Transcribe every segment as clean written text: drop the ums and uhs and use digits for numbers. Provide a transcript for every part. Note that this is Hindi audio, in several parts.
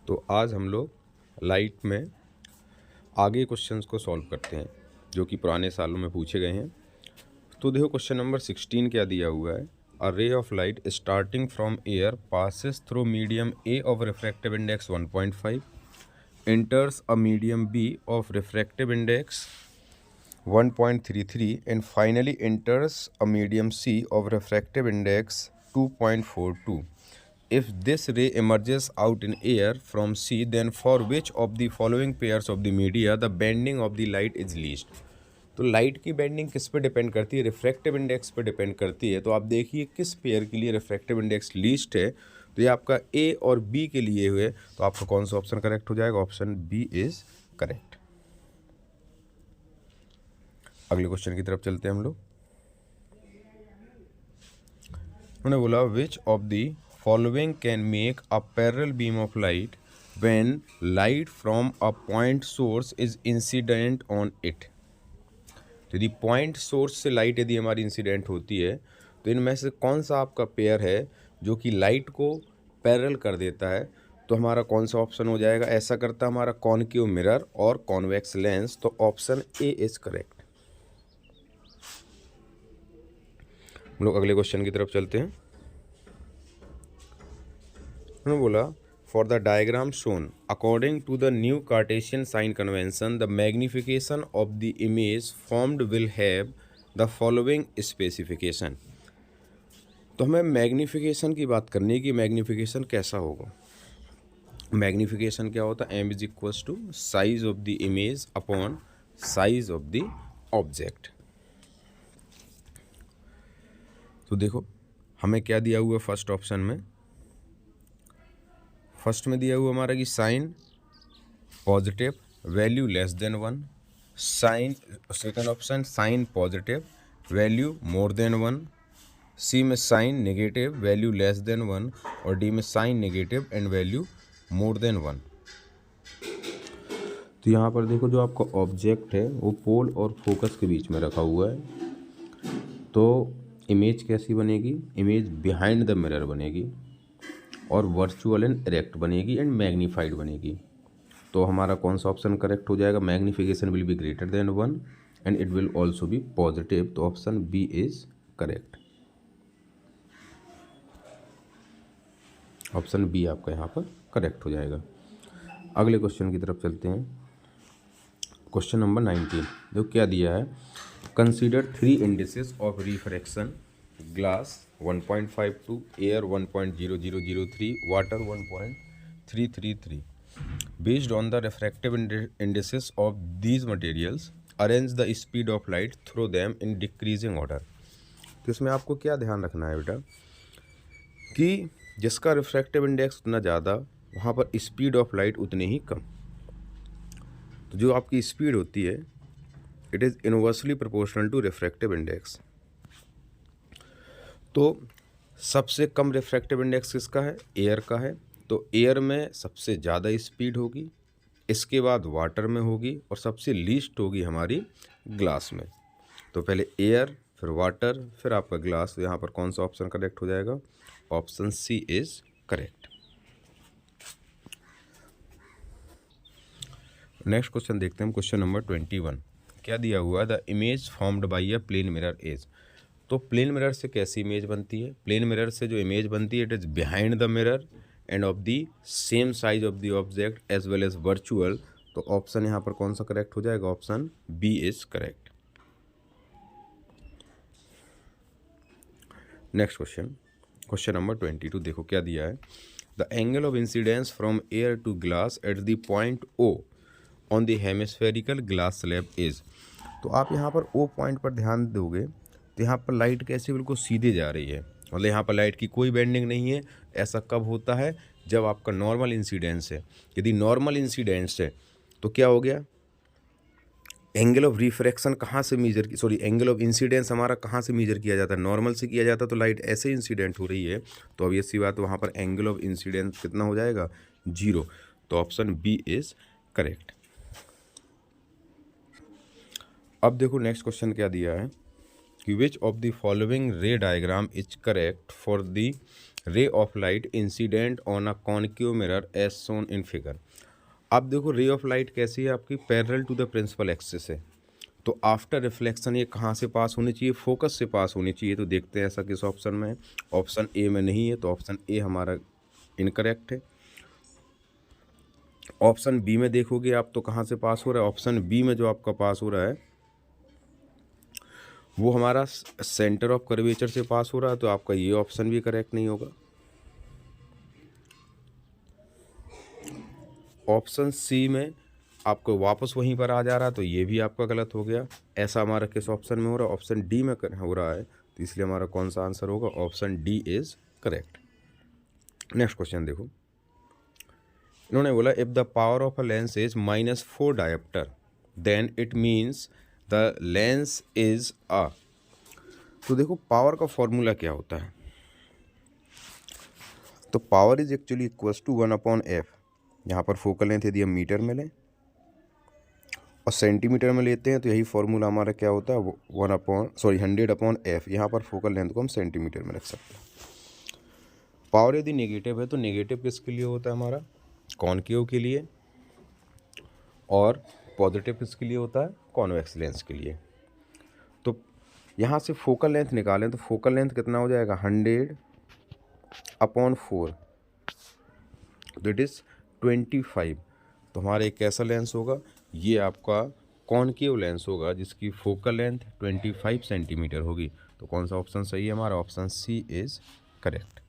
तो आज हम लोग लाइट में आगे क्वेश्चंस को सॉल्व करते हैं जो कि पुराने सालों में पूछे गए हैं। तो देखो क्वेश्चन नंबर 16 क्या दिया हुआ है। A ray of light starting from air passes through medium A of refractive index 1.5 enters a medium B of refractive index 1.33 and finally enters a medium C of refractive index 2.42. If this ray emerges out in air from C, then for which of the following pairs of the media the bending of the light is least? तो लाइट की बेंडिंग किस पे डिपेंड करती है? रिफ्रैक्टिव इंडेक्स पे डिपेंड करती है। तो आप देखिए किस पेयर के लिए रिफ्रैक्टिव इंडेक्स लीस्ट है। तो ये आपका ए और बी के लिए हुए, तो आपका कौन सा ऑप्शन करेक्ट हो जाएगा? Option B is correct. अगले क्वेश्चन की तरफ चलते हैं हम लोग। उन्होंने बोला which of the following can make a parallel beam of light when light from a point source is incident on it. यदि पॉइंट सोर्स से लाइट यदि हमारी इंसिडेंट होती है तो इनमें से कौन सा आपका पेयर है जो कि लाइट को पैरेलल कर देता है? तो हमारा कौन सा ऑप्शन हो जाएगा? ऐसा करता है हमारा कॉनकेव मिरर और कॉन्वेक्स लेंस। तो ऑप्शन ए इज करेक्ट। हम लोग अगले क्वेश्चन की तरफ चलते हैं। उन्होंने बोला for the diagram shown according to the new Cartesian sign convention the magnification of the image formed will have the following specification. तो हमें मैग्निफिकेशन की बात करनी है कि मैग्निफिकेशन कैसा होगा। मैग्निफिकेशन क्या होता है? M is equals to size of the image upon size of the object. तो देखो हमें क्या दिया हुआ है फर्स्ट ऑप्शन में। फर्स्ट में दिया हुआ हमारा कि sign positive value less than 1, sign second option sign positive value more than 1, C में sign negative value less than 1 और डी में sign negative and value more than 1। तो यहाँ पर देखो जो आपका ऑब्जेक्ट है वो पोल और फोकस के बीच में रखा हुआ है। तो इमेज कैसी बनेगी? इमेज बिहाइंड द मिरर बनेगी और वर्चुअल एंड इरेक्ट बनेगी एंड मैग्नीफाइड बनेगी। तो हमारा कौन सा ऑप्शन करेक्ट हो जाएगा? Magnification will be greater than 1 and it will also be positive. तो option B is correct. Option B आपका यहाँ पर करेक्ट हो जाएगा। अगले क्वेश्चन की तरफ चलते हैं। क्वेश्चन नंबर 19 जो क्या दिया है, consider 3 indices of refraction glass 1.52, air 1.0003, water 1.333। Based on the refractive indices of these materials arrange the speed of light through them in decreasing order. तो इसमें आपको क्या ध्यान रखना है बेटा कि जिसका रिफ्रैक्टिव इंडेक्स उतना ज़्यादा वहाँ पर स्पीड ऑफ लाइट उतनी ही कम। तो जो आपकी स्पीड होती है it is inversely proportional to refractive index. तो सबसे कम रिफ्रैक्टिव इंडेक्स किसका है? एयर का है। तो एयर में सबसे ज़्यादा स्पीड होगी, इसके बाद वाटर में होगी और सबसे लीस्ट होगी हमारी ग्लास में। तो पहले एयर फिर वाटर फिर आपका ग्लास। तो यहाँ पर कौन सा ऑप्शन करेक्ट हो जाएगा? Option C is correct. Next question देखते हैं हम। क्वेश्चन नंबर 21 क्या दिया हुआ है? The image formed by a plane mirror is. तो प्लेन मिरर से कैसी इमेज बनती है? प्लेन मिरर से जो इमेज बनती है it is behind the mirror and of the same size of the object as well as virtual. तो ऑप्शन यहाँ पर कौन सा करेक्ट हो जाएगा? Option B is correct. Next question, question number 22 देखो क्या दिया है। The angle of incidence from air to glass at the point O on the hemispherical glass slab is. तो आप यहाँ पर ओ पॉइंट पर ध्यान दोगे तो यहाँ पर लाइट कैसे बिल्कुल सीधे जा रही है, मतलब यहाँ पर लाइट की कोई बेंडिंग नहीं है। ऐसा कब होता है? जब आपका नॉर्मल इंसिडेंस है। यदि नॉर्मल इंसिडेंस है तो क्या हो गया? एंगल ऑफ रिफ्रैक्शन कहाँ से मेजर की सॉरी एंगल ऑफ इंसिडेंस हमारा कहाँ से मेजर किया जाता है? नॉर्मल से किया जाता है। तो लाइट ऐसे इंसिडेंट हो रही है तो अब ये सी बात वहाँ पर एंगल ऑफ इंसिडेंस कितना हो जाएगा? 0। तो ऑप्शन बी इज करेक्ट। अब देखो नेक्स्ट क्वेश्चन क्या दिया है कि which of the following ray diagram is correct for the ray of light incident on a concave mirror as shown in figure. अब देखो रे ऑफ लाइट कैसी है आपकी, parallel to the principal axis है, तो आफ्टर रिफ्लेक्शन ये कहाँ से पास होनी चाहिए, फोकस से पास होनी चाहिए। तो देखते हैं ऐसा किस ऑप्शन में है। ऑप्शन ए में नहीं है, तो ऑप्शन ए हमारा इनकरेक्ट है। ऑप्शन बी में देखोगे आप तो कहाँ से पास हो रहा है, ऑप्शन बी में जो आपका पास हो रहा है वो हमारा सेंटर ऑफ कर्वेचर से पास हो रहा है, तो आपका ये ऑप्शन भी करेक्ट नहीं होगा। ऑप्शन सी में आपको वापस वहीं पर आ जा रहा है, तो ये भी आपका गलत हो गया। ऐसा हमारा किस ऑप्शन में हो रहा है, ऑप्शन डी में हो रहा है, तो इसलिए हमारा कौन सा आंसर होगा, option D is correct. Next question देखो, इन्होंने बोला if the power of a lens is -4 dioptre then it means the lens is a. तो देखो पावर का फॉर्मूला क्या होता है, तो power is actually equals to 1/f। यहाँ पर फोकल लेंथ यदि हम मीटर में लें और सेंटीमीटर में लेते हैं तो यही फॉर्मूला हमारा क्या होता है, 100/f। यहाँ पर फोकल लेंथ को हम सेंटीमीटर में रख सकते हैं। पावर यदि नेगेटिव है तो नेगेटिव किसके लिए होता है हमारा, कॉनकेव के लिए, और पॉजिटिव किसके लिए होता है, कॉन्वेक्स लेंस के लिए। तो यहाँ से फोकल लेंथ निकालें तो फोकल लेंथ कितना हो जाएगा, 100/4, तो इट इज़ 25। तो हमारा एक कैसा लेंस होगा, ये आपका कॉनकेव लेंस होगा जिसकी फोकल लेंथ 25 सेंटीमीटर होगी। तो कौन सा ऑप्शन सही है हमारा, ऑप्शन सी इज करेक्ट।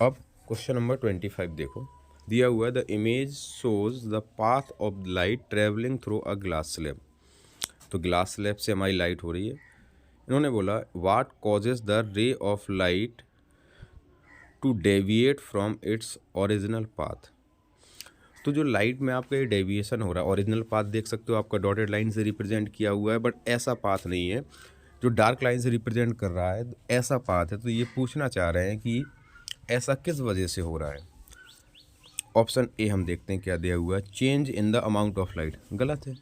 अब क्वेश्चन नंबर 25 देखो, दिया हुआ है the image shows the path of light travelling through a glass slab. तो ग्लास स्लैब से हमारी लाइट हो रही है। इन्होंने बोला what causes the ray of light to deviate from its original path. तो जो लाइट में आपका ये डेविएशन हो रहा है, ओरिजिनल पाथ देख सकते हो आपका डॉटेड लाइन से रिप्रेजेंट किया हुआ है, बट ऐसा पाथ नहीं है जो डार्क लाइन से रिप्रेजेंट कर रहा है, ऐसा पाथ है। तो ये पूछना चाह रहे हैं कि ऐसा किस वजह से हो रहा है। ऑप्शन ए हम देखते हैं क्या दिया हुआ है, change in the amount of light, गलत है।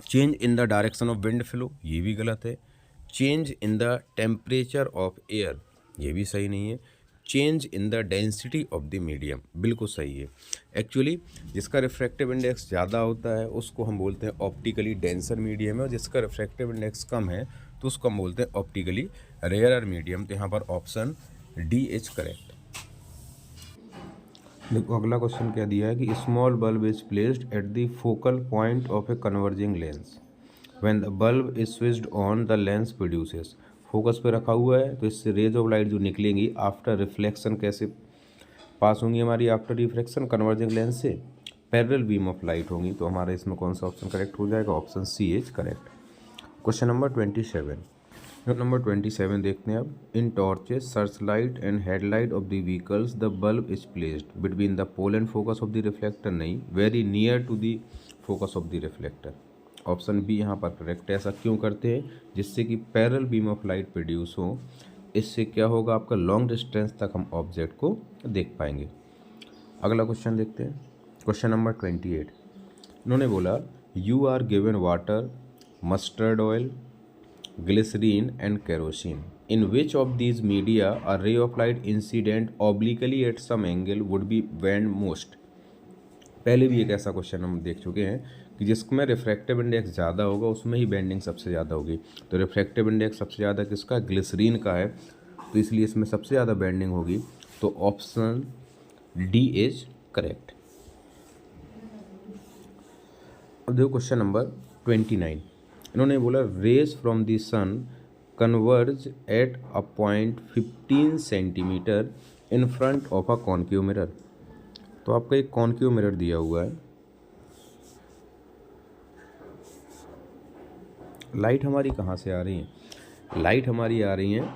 Change in the direction of wind flow, ये भी गलत है। Change in the temperature of air, ये भी सही नहीं है। Change in the density of the medium, बिल्कुल सही है। एक्चुअली जिसका रिफ्रैक्टिव इंडेक्स ज़्यादा होता है उसको हम बोलते हैं ऑप्टिकली डेंसर मीडियम है, और जिसका रिफ्रैक्टिव इंडेक्स कम है तो उसको हम बोलते हैं ऑप्टिकली रेयरर मीडियम। तो यहाँ पर ऑप्शन डी इज करेक्ट। देखो अगला क्वेश्चन क्या दिया है कि small bulb is placed at the focal point of a converging lens when the bulb is switched on the lens produces. Focus पे रखा हुआ है तो इससे रेज ऑफ लाइट जो निकलेंगी आफ्टर रिफ्लेक्शन कैसे पास होंगी हमारी, आफ्टर रिफ्लेक्शन कन्वर्जिंग लेंस से पैरेलल बीम ऑफ लाइट होंगी। तो हमारा इसमें कौन सा ऑप्शन करेक्ट हो जाएगा, option C is correct. Question number 27, number 27 देखते हैं अब, in torches search light and headlight of the vehicles the bulb is placed between the pole and focus of the reflector, नहीं, very near to the focus of the reflector. Option B यहाँ पर करेक्ट है। ऐसा क्यों करते हैं, जिससे कि parallel beam of light produce हो, इससे क्या होगा आपका लॉन्ग डिस्टेंस तक हम ऑब्जेक्ट को देख पाएंगे। अगला क्वेश्चन देखते हैं, क्वेश्चन नंबर 28। इन्होंने बोला you are given water, mustard oil, glycerine and kerosene. In which of these media a ray of light incident obliquely at some angle would be bend most? पहले भी एक ऐसा क्वेश्चन हम देख चुके हैं कि जिसमें रिफ्रैक्टिव इंडेक्स ज़्यादा होगा उसमें ही बेंडिंग सबसे ज़्यादा होगी। तो रिफ्रैक्टिव इंडेक्स सबसे ज़्यादा किसका, ग्लिसरीन का है, तो इसलिए इसमें सबसे ज़्यादा बेंडिंग होगी। तो ऑप्शन डी इज करेक्ट। अब देखो क्वेश्चन नंबर 29। इन्होंने बोला rays from the sun converge at a point 15 centimetre in front of a concave mirror. तो आपका एक कॉन्केव मिरर दिया हुआ है, लाइट हमारी कहाँ से आ रही है, लाइट हमारी आ रही है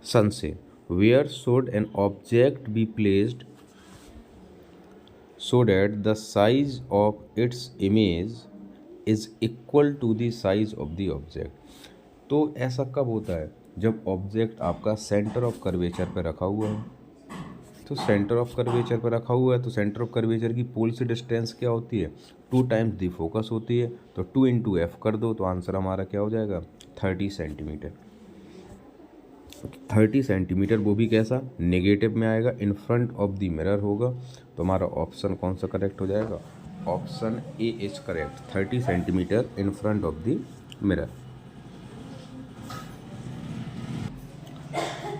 सन से। Where should an object be placed so that the size of its image is equal to the size of the object। तो ऐसा कब होता है, जब ऑब्जेक्ट आपका सेंटर ऑफ कर्वेचर पे रखा हुआ है। तो सेंटर ऑफ कर्वेचर पर रखा हुआ है, तो सेंटर ऑफ कर्वेचर की पोल से डिस्टेंस क्या होती है, 2 टाइम्स दी फोकस होती है, तो 2 इंटू एफ कर दो तो आंसर हमारा क्या हो जाएगा 30 सेंटीमीटर। 30 सेंटीमीटर वो भी कैसा, नेगेटिव में आएगा, इन फ्रंट ऑफ द मिरर होगा, तो हमारा ऑप्शन कौन सा करेक्ट हो जाएगा, option A is correct, 30 centimetre in front of the mirror.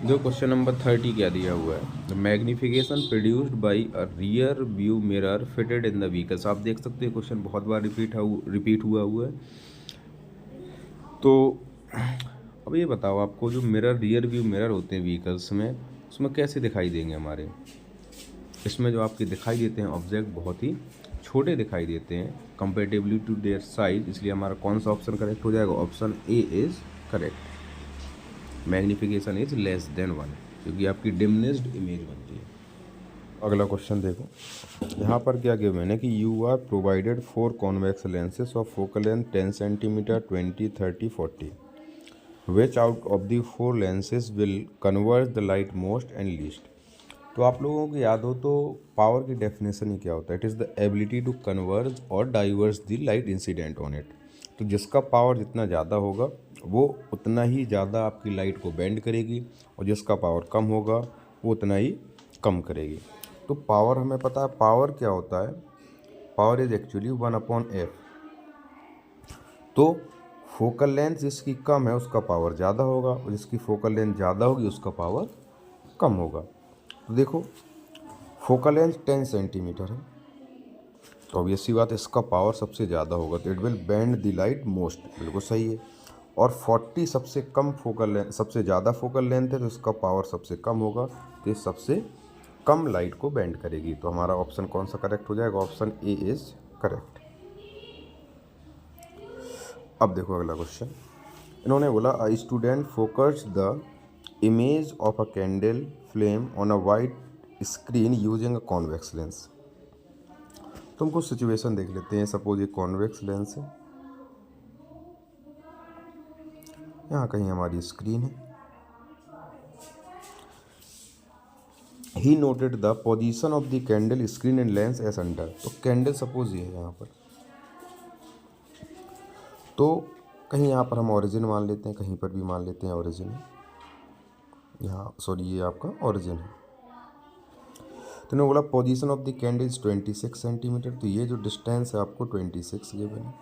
जो क्वेश्चन नंबर 30 क्या दिया हुआ है, the magnification produced by a rear view mirror fitted in the vehicles. आप देख सकते हैं क्वेश्चन बहुत बार रिपीट हुआ है। तो अब ये बताओ आपको, जो मिरर रियर व्यू मिरर होते हैं व्हीकल्स में, उसमें कैसे दिखाई देंगे हमारे, इसमें जो आपके दिखाई देते हैं ऑब्जेक्ट बहुत ही छोटे दिखाई देते हैं कंपेरेटिवली टू देयर साइज, इसलिए हमारा कौन सा ऑप्शन करेक्ट हो जाएगा, option A is correct, magnification is less than 1, क्योंकि आपकी डिमिनिश्ड इमेज बनती है। अगला क्वेश्चन देखो, यहाँ पर क्या गिवन है कि you are provided 4 convex lenses of focal length 10 centimetre, 20, 30, 40, which out of the 4 lenses will converge the light most and least. तो आप लोगों को याद हो तो पावर की डेफिनेशन ही क्या होता है, it is the ability to converge और diverge the light incident on it. तो जिसका पावर जितना ज़्यादा होगा वो उतना ही ज़्यादा आपकी लाइट को बेंड करेगी, और जिसका पावर कम होगा वो उतना ही कम करेगी। तो पावर हमें पता है, पावर क्या होता है, पावर इज एक्चुअली 1/f। तो फोकल लेंथ जिसकी कम है उसका पावर ज़्यादा होगा, और जिसकी फोकल लेंथ ज़्यादा होगी उसका पावर कम होगा। तो देखो फोकल लेंथ 10 सेंटीमीटर है, तो ऑब्वियसली बात है इसका पावर सबसे ज़्यादा होगा, तो it will bend the light most, बिल्कुल सही है। और 40 सबसे कम फोकल लेंथ, सबसे ज़्यादा फोकल लेंथ है, तो इसका पावर सबसे कम होगा, तो ये सबसे कम लाइट को बेंड करेगी। तो हमारा ऑप्शन कौन सा करेक्ट हो जाएगा, ऑप्शन ए इज करेक्ट। अब देखो अगला क्वेश्चन, इन्होंने बोला a student focus the image of a candle flame on a white screen using a convex lens. तो हम कुछ सिचुएशन देख लेते हैं। सपोज ये कॉन्वेक्स लेंस है, यहाँ कहीं हमारी स्क्रीन है। He noted the position of the candle screen and lens as under. तो कैंडल सपोज ये है यहाँ पर, तो कहीं यहाँ पर हम ओरिजिन मान लेते हैं, कहीं पर भी मान लेते हैं ओरिजिन है यहाँ, सॉरी ये आपका ओरिजिन है। तो ने बोला position of the candle is 26 centimetre, तो ये जो डिस्टेंस है आपको 26 गिवन है।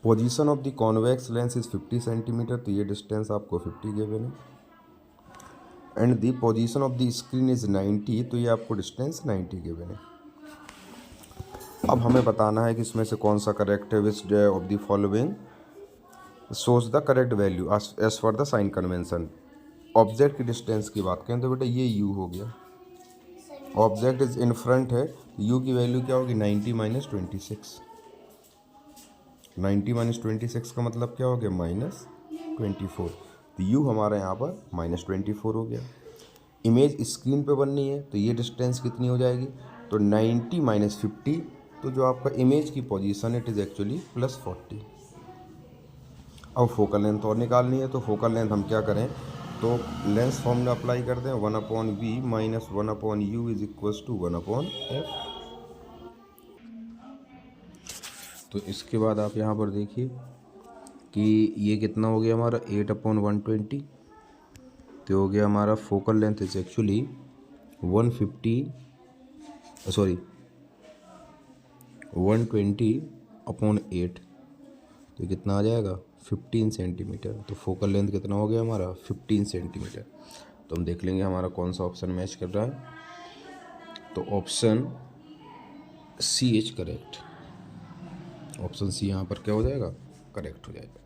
Position of the convex lens is 50 centimetre, तो ये डिस्टेंस आपको 50 गिवन है। And the position of the screen is 90, तो ये आपको डिस्टेंस 90 गिवन है। अब हमें बताना है कि इसमें से कौन सा करेक्ट है, which of the following shows the correct value as for the sign convention. Object की डिस्टेंस की बात करें तो बेटा ये u हो गया, ऑब्जेक्ट इज इन फ्रंट है, u की वैल्यू क्या होगी 90 माइनस 26। 90 माइनस 26 का मतलब क्या हो गया -24, तो u हमारा यहाँ पर -24 हो गया। इमेज स्क्रीन पे बननी है तो ये डिस्टेंस कितनी हो जाएगी, तो 90 माइनस 50, तो जो आपका इमेज की पोजीशन इट इज़ एक्चुअली +40। अब फोकल लेंथ और निकालनी है, तो फोकल लेंथ हम क्या करें, तो लेंस फॉर्मूला अप्लाई कर दें, 1/v minus 1/u is equals to 1/f। तो इसके बाद आप यहाँ पर देखिए कि ये कितना हो गया हमारा 8/120, तो हो गया हमारा फोकल लेंथ इज एक्चुअली 120/8, तो कितना आ जाएगा 15 सेंटीमीटर। तो फोकल लेंथ कितना हो गया हमारा 15 सेंटीमीटर। तो हम देख लेंगे हमारा कौन सा ऑप्शन मैच कर रहा है, तो option C is correct, option C यहाँ पर क्या हो जाएगा, करेक्ट हो जाएगा।